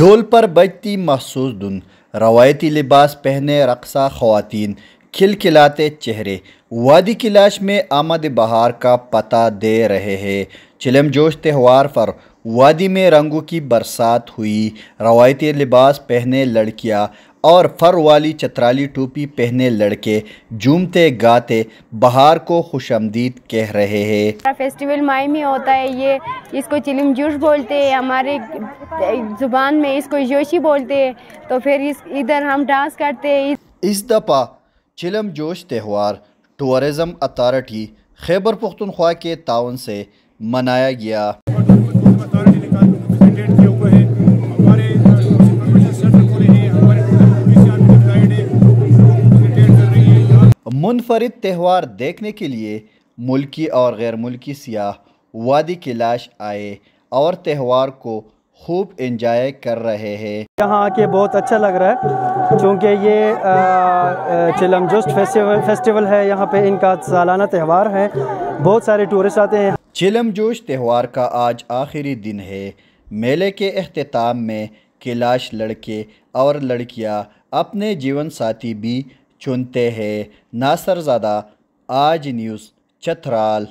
ڈھول پر بجتی محسوس دھن، روایتی لباس پہنے رقصہ خواتین، کھلکھلاتے چہرے وادی کیلاش میں آمد بہار کا پتہ دے رہے ہیں۔ چلم جوش تہوار پر وادی میں رنگوں کی برسات ہوئی۔ روایتی لباس پہنے لڑکیاں اور فر والی چترالی ٹوپی پہنے لڑکے جھومتے گاتے بہار کو خوش آمدید کہہ رہے ہیں۔ فیسٹیول مائی میں ہوتا ہے، اس کو چلم جوش بولتے ہیں، ہمارے زبان میں اس کو جوشی بولتے ہیں، تو پھر ادھر ہم ڈانس کرتے ہیں۔ اس دفعہ چلم جوش تہوار ٹورزم اتھارٹی خیبر پختونخوا کے تعاون سے منایا گیا۔ منفرد تہوار دیکھنے کے لیے ملکی اور غیر ملکی سیاح وادی کیلاش آئے اور تہوار کو خوب انجوائے کر رہے ہیں۔ یہاں آ کے بہت اچھا لگ رہا ہے چونکہ یہ چلم جوش فیسٹیول ہے، یہاں پہ ان کا سالانہ تہوار ہے، بہت سارے ٹورسٹ آتے ہیں۔ چلم جوش تہوار کا آج آخری دن ہے۔ میلے کے اختتام میں کیلاش لڑکے اور لڑکیاں اپنے جیون ساتھی بھی چنتے ہیں۔ ناصر زادہ، آج نیوز، چترال۔